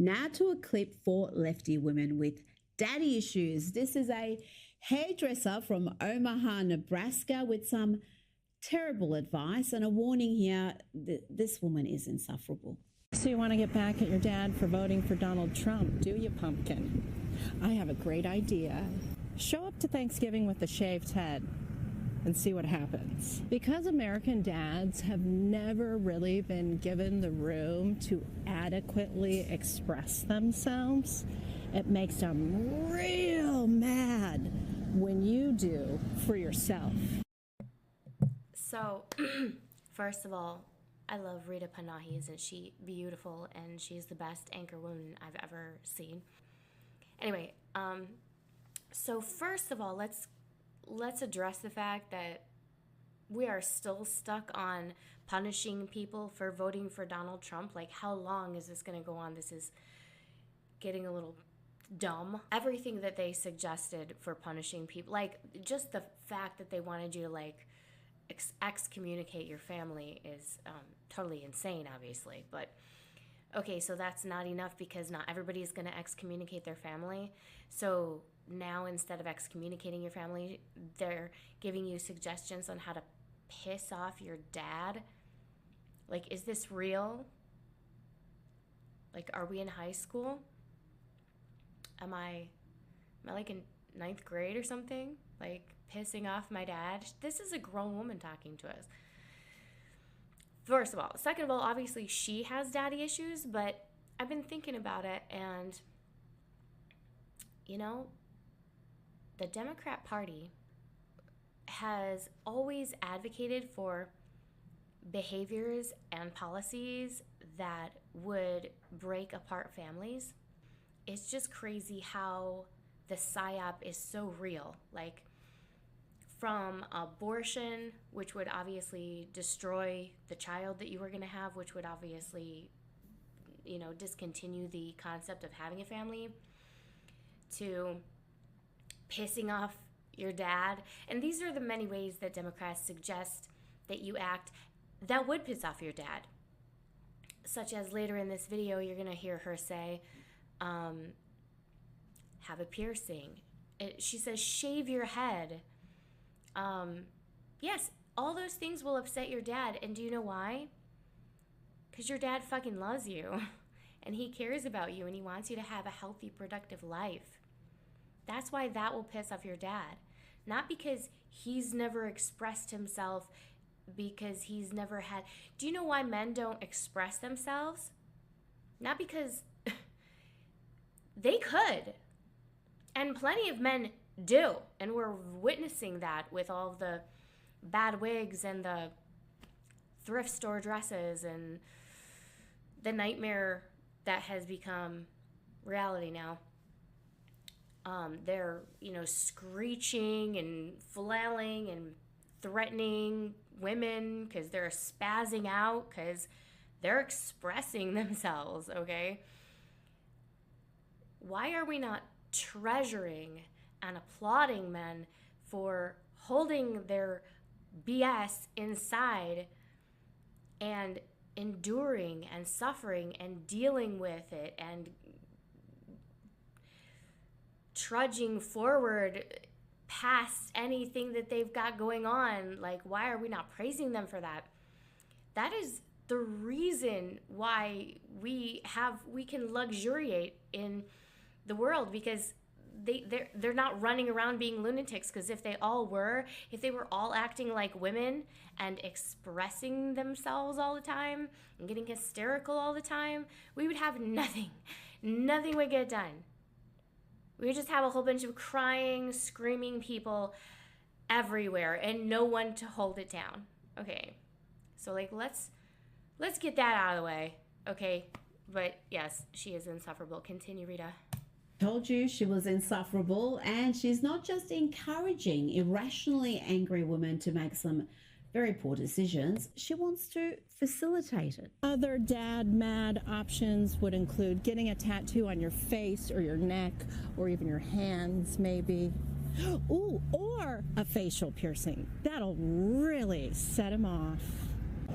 Now to a clip for lefty women with daddy issues. This is a hairdresser from Omaha, Nebraska, with some terrible advice and a warning here that this woman is insufferable. So you want to get back at your dad for voting for Donald Trump, do you, pumpkin? I have a great idea. Show up to Thanksgiving with a shaved head and see what happens. Because American dads have never really been given the room to adequately express themselves, it makes them real mad when you do for yourself. So, first of all, I love Rita Panahi. Isn't she beautiful? And she's the best anchor woman I've ever seen. Anyway, so first of all, let's address the fact that we are still stuck on punishing people for voting for Donald Trump. Like, how long is this going to go on? This is getting a little dumb. Everything that they suggested for punishing people, like just the fact that they wanted you to like excommunicate your family is totally insane, obviously. But okay, so that's not enough because not everybody is going to excommunicate their family. So now instead of excommunicating your family, they're giving you suggestions on how to piss off your dad. Like, is this real? Like, are we in high school? Am I like in 9th grade or something? Like, pissing off my dad? This is a grown woman talking to us. First of all. Second of all, obviously she has daddy issues, but I've been thinking about it, and you know, the Democrat Party has always advocated for behaviors and policies that would break apart families. It's just crazy how the PSYOP is so real. Like, from abortion, which would obviously destroy the child that you were going to have, which would obviously, you know, discontinue the concept of having a family, to pissing off your dad. And these are the many ways that Democrats suggest that you act that would piss off your dad. Such as later in this video, you're going to hear her say, have a piercing. She says, shave your head. Yes, all those things will upset your dad. And do you know why? Because your dad fucking loves you. And he cares about you. And he wants you to have a healthy, productive life. That's why that will piss off your dad. Not because he's never expressed himself, because he's never had... Do you know why men don't express themselves? Not because they could. And plenty of men do. And we're witnessing that with all of the bad wigs and the thrift store dresses and the nightmare that has become reality now. They're, you know, screeching and flailing and threatening women because they're spazzing out because they're expressing themselves, okay? Why are we not treasuring and applauding men for holding their BS inside and enduring and suffering and dealing with it and trudging forward past anything that they've got going on? Like, why are we not praising them for that? That is the reason why we can luxuriate in the world, because they're not running around being lunatics. Because if they were all acting like women and expressing themselves all the time and getting hysterical all the time, we would have nothing would get done. We would just have a whole bunch of crying, screaming people everywhere and no one to hold it down. Okay, so like let's get that out of the way. Okay, but yes, she is insufferable. Continue, Rita. Told you she was insufferable, and she's not just encouraging irrationally angry women to make some very poor decisions. She wants to facilitate it. Other dad mad options would include getting a tattoo on your face or your neck or even your hands, maybe. Ooh, or a facial piercing. That'll really set him off.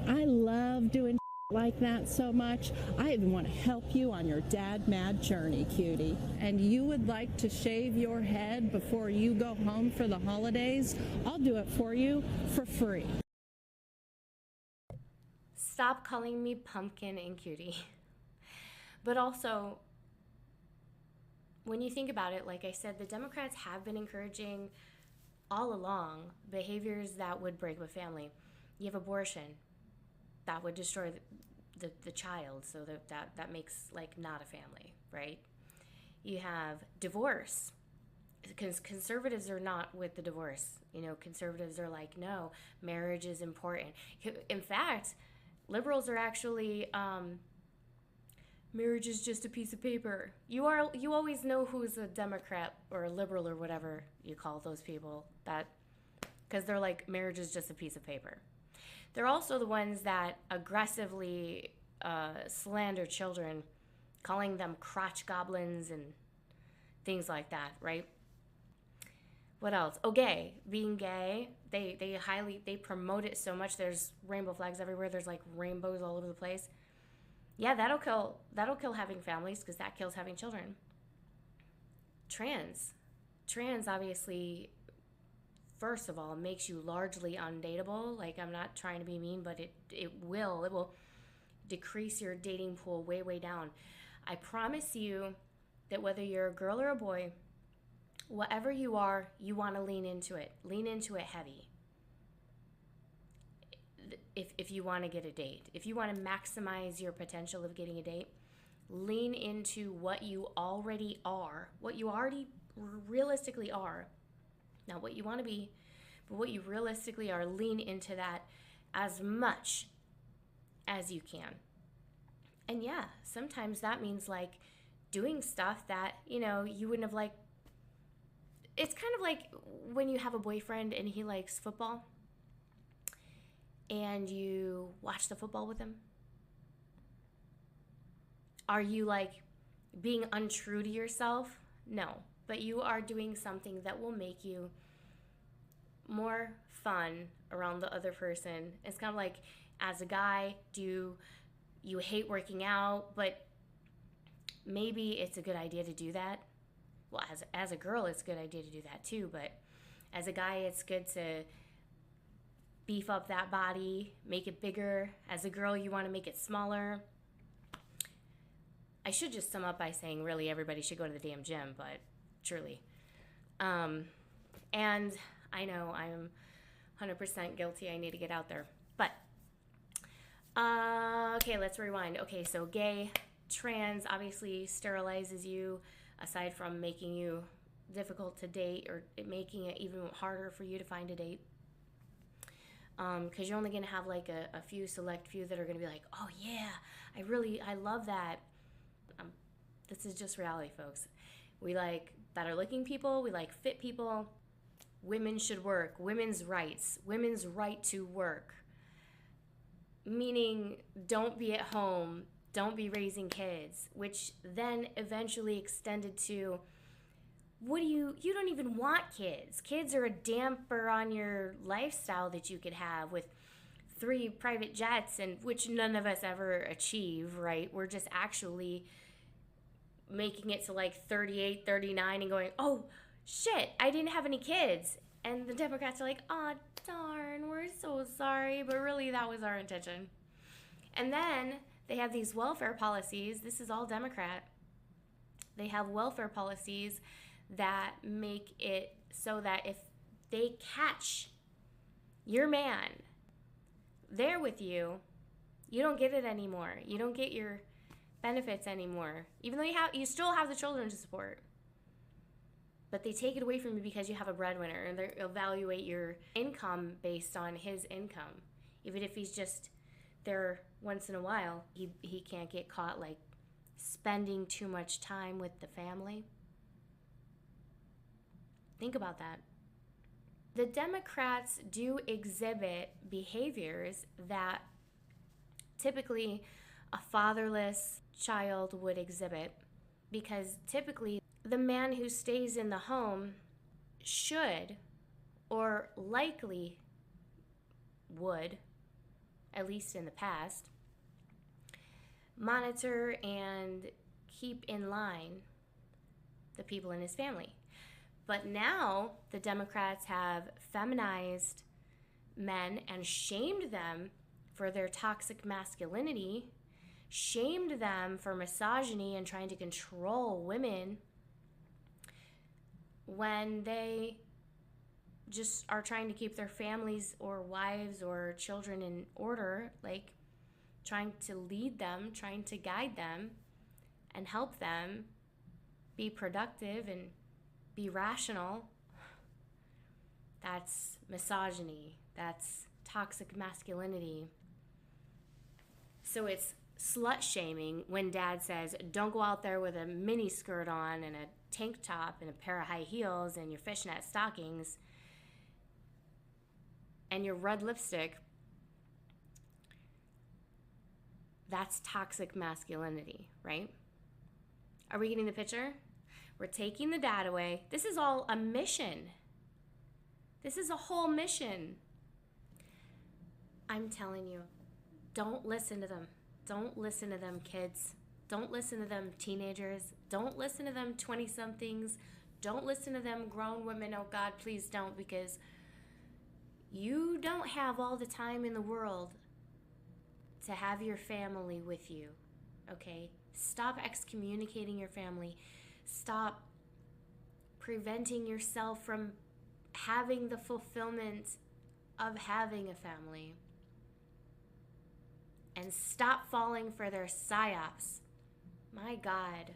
I love doing like that so much, I even want to help you on your dad mad journey, cutie. And you would like to shave your head before you go home for the holidays? I'll do it for you for free. Stop calling me pumpkin and cutie. But also, when you think about it, like I said, the Democrats have been encouraging all along behaviors that would break a family. You have abortion, that would destroy the child, so that makes like not a family, right? You have divorce, because conservatives are not with the divorce. You know, conservatives are like, no, marriage is important. In fact, liberals are actually, marriage is just a piece of paper. You always know who's a Democrat or a liberal or whatever you call those people, that because they're like, marriage is just a piece of paper. They're also the ones that aggressively slander children, calling them crotch goblins and things like that, right? What else? Oh, gay. Being gay, they promote it so much. There's rainbow flags everywhere. There's like rainbows all over the place. Yeah, that'll kill having families, because that kills having children. Trans obviously, first of all, makes you largely undateable. Like, I'm not trying to be mean, but it will decrease your dating pool way down. I promise you that whether you're a girl or a boy, whatever you are, you want to lean into it heavy. If you want to get a date, if you want to maximize your potential of getting a date, lean into what you already are, what you already realistically are. Not what you want to be, but what you realistically are. Lean into that as much as you can. And yeah, sometimes that means like doing stuff that, you know, you wouldn't have liked. It's kind of like when you have a boyfriend and he likes football and you watch the football with him. Are you like being untrue to yourself? No, but you are doing something that will make you more fun around the other person. It's kind of like, as a guy, do you hate working out, but maybe it's a good idea to do that. Well, as a girl, it's a good idea to do that too, but as a guy, it's good to beef up that body, make it bigger. As a girl, you want to make it smaller. I should just sum up by saying really everybody should go to the damn gym, but truly. And I know I'm 100% guilty. I need to get out there. But, okay, let's rewind. Okay, so gay, trans obviously sterilizes you, aside from making you difficult to date or making it even harder for you to find a date. Because you're only going to have like a few select few that are going to be like, oh yeah, I love that. This is just reality, folks. We like better looking people. We like fit people. Women should work. Women's rights. Women's right to work. Meaning, don't be at home. Don't be raising kids. Which then eventually extended to, you don't even want kids. Kids are a damper on your lifestyle that you could have with 3 private jets, and which none of us ever achieve, right? We're just actually making it to like 38, 39 and going, oh shit, I didn't have any kids. And the Democrats are like, oh darn, we're so sorry, but really that was our intention. And then they have these welfare policies. This is all Democrat. They have welfare policies that make it so that if they catch your man there with you, you don't get it anymore. You don't get your benefits anymore, even though you still have the children to support. But they take it away from you because you have a breadwinner, and they evaluate your income based on his income. Even if he's just there once in a while, he can't get caught like spending too much time with the family. Think about that. The Democrats do exhibit behaviors that typically a fatherless child would exhibit, because typically the man who stays in the home should, or likely would, at least in the past, monitor and keep in line the people in his family. But now the Democrats have feminized men and shamed them for their toxic masculinity, shamed them for misogyny and trying to control women when they just are trying to keep their families or wives or children in order, like trying to lead them, trying to guide them and help them be productive and be rational. That's misogyny. That's toxic masculinity. So it's slut shaming when dad says, don't go out there with a mini skirt on and a tank top and a pair of high heels and your fishnet stockings and your red lipstick. That's toxic masculinity, right? Are we getting the picture? We're taking the dad away. This is all a mission. This is a whole mission. I'm telling you, don't listen to them. Don't listen to them, kids. Don't listen to them, teenagers. Don't listen to them, 20-somethings. Don't listen to them, grown women. Oh, God, please don't, because you don't have all the time in the world to have your family with you, okay? Stop excommunicating your family. Stop preventing yourself from having the fulfillment of having a family. And stop falling for their PSYOPs. My God.